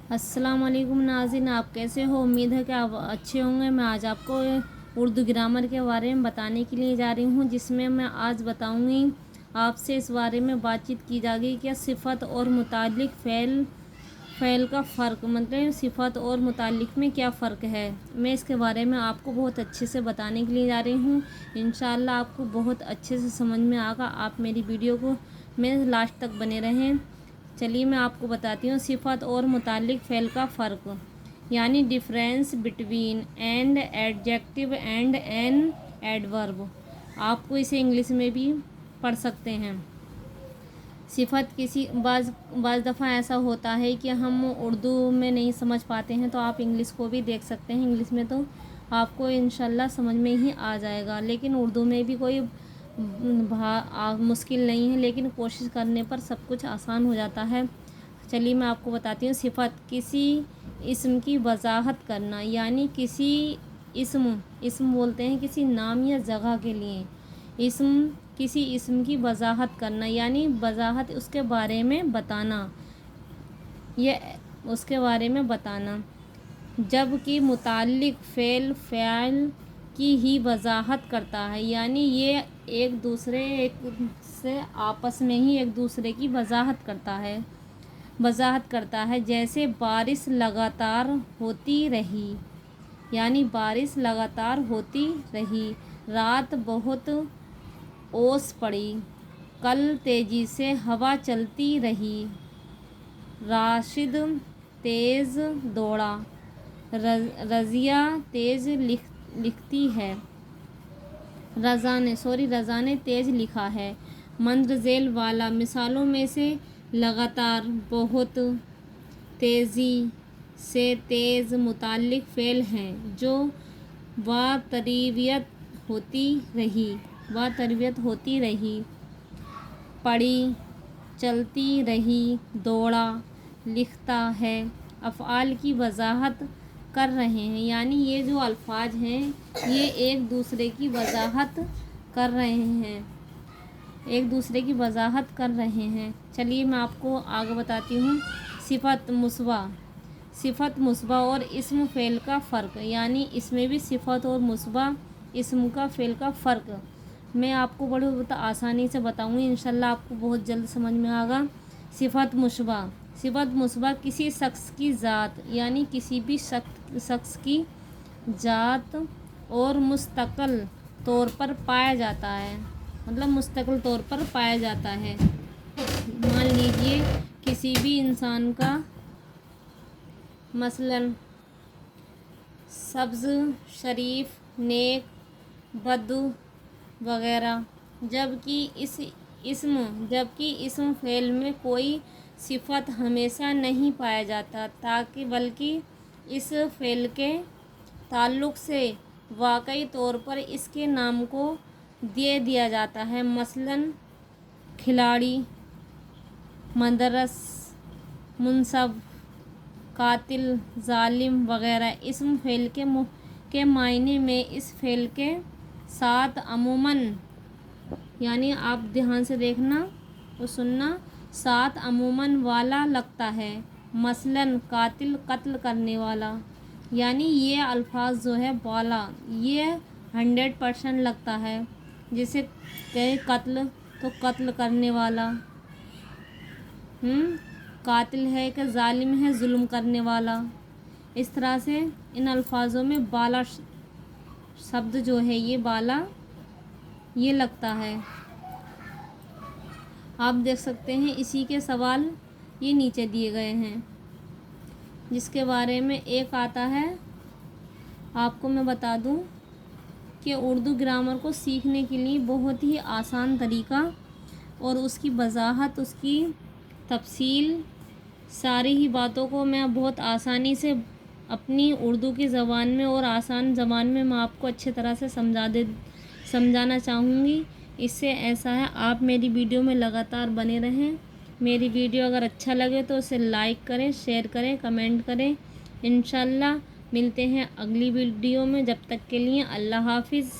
अस्सलाम वालेकुम नाज़रीन, आप कैसे हो। उम्मीद है कि आप अच्छे होंगे। मैं आज आपको उर्दू ग्रामर के बारे में बताने के लिए जा रही हूँ, जिसमें मैं आज बताऊँगी आपसे इस बारे में बातचीत की जाएगी कि सिफ़त और मुतालिक फ़ेल का फ़र्क, मतलब सिफ़त और मुतालिक में क्या फ़र्क है। मैं इसके बारे में आपको बहुत अच्छे से बताने के लिए जा रही हूँ। इंशाअल्लाह आपको बहुत अच्छे से समझ में आएगा। आप मेरी वीडियो को में लास्ट तक बने रहें। चलिए मैं आपको बताती हूँ सिफ़त और मुतालिक फ़ेल का फ़र्क, यानी difference between and adjective and an adverb. आपको इसे इंग्लिश में भी पढ़ सकते हैं। सिफ़त किसी बाज़ दफ़ा ऐसा होता है कि हम उर्दू में नहीं समझ पाते हैं, तो आप इंग्लिश को भी देख सकते हैं। इंग्लिश में तो आपको इंशाल्लाह समझ में ही आ जाएगा, लेकिन उर्दू में भी कोई मुश्किल नहीं है, लेकिन कोशिश करने पर सब कुछ आसान हो जाता है। चलिए मैं आपको बताती हूँ। सिफ़त किसी इस्म की वजाहत करना, यानी किसी इस्म बोलते हैं किसी नाम या जगह के लिए। किसी इस्म की वजाहत करना, यानी वजाहत उसके बारे में बताना, ये उसके बारे में बताना। जबकि मुताल्लिक फ़ेल की ही वजाहत करता है, यानी ये एक से आपस में ही एक दूसरे की वजाहत करता है। जैसे बारिश लगातार होती रही, यानी बारिश लगातार होती रही। रात बहुत ओस पड़ी, कल तेज़ी से हवा चलती रही। राशिद तेज़ दौड़ा, रज़िया तेज़ लिखती है। रज़ा ने तेज़ लिखा है। मंदरजेल वाला मिसालों में से लगातार, बहुत, तेज़ी से तेज़ मुताल्लिक फ़ेल हैं, जो तरबियत होती रही। पढ़ी, चलती रही, दौड़ा, लिखता है, अफ़आल की वजाहत कर रहे हैं, यानी ये जो अल्फाज हैं ये एक दूसरे की वजाहत कर रहे हैं। चलिए मैं आपको आगे बताती हूँ। सिफ़त मुस्बा और इस्म फ़ेल का फ़र्क, यानी इसमें भी सिफ़त और मुस्बा इस्म का फ़ेल का फ़र्क मैं आपको बहुत आसानी से बताऊँगी। इंशाल्लाह आपको बहुत जल्द समझ में आएगा। सिफ़त मुस्बा किसी शख्स की ज़ात, यानी किसी भी शख्स की ज़ात और मुस्तकिल तौर पर पाया जाता है, मतलब मुस्तकिल तौर पर पाया जाता है। मान लीजिए किसी भी इंसान का, मसलन सब्ज़, शरीफ, नेक, बद्दू वगैरह। जबकि इस्म फ़ेल में कोई सिफ़त हमेशा नहीं पाया जाता, बल्कि इस फ़ेल के ताल्लुक़ से वाक़ई तौर पर इसके नाम को दे दिया जाता है। मसलन खिलाड़ी, मदरस, मुनसब, कातिल, जालिम वगैरह। इस्म फ़ेल के मायने में इस फ़ेल के साथ अमूमन, यानी आप ध्यान से देखना और सुनना, साथ अमूमन वाला लगता है। मसलन कातिल, कत्ल करने वाला, यानी ये अल्फाज जो है वाला, ये 100% लगता है। जैसे कहे कत्ल, तो कत्ल करने वाला। कातिल है कि जालिम है, जुल्म करने वाला। इस तरह से इन अल्फाजों में बाला शब्द जो है, ये बाला ये लगता है। आप देख सकते हैं इसी के सवाल ये नीचे दिए गए हैं, जिसके बारे में एक आता है। आपको मैं बता दूं कि उर्दू ग्रामर को सीखने के लिए बहुत ही आसान तरीका और उसकी वजाहत, उसकी तफसील, सारी ही बातों को मैं बहुत आसानी से अपनी उर्दू की ज़बान में और आसान ज़बान में मैं आपको अच्छे तरह से समझाना चाहूँगी। इससे ऐसा है, आप मेरी वीडियो में लगातार बने रहें। मेरी वीडियो अगर अच्छा लगे तो उसे लाइक करें, शेयर करें, कमेंट करें। इंशाल्लाह मिलते हैं अगली वीडियो में। जब तक के लिए अल्लाह हाफिज़।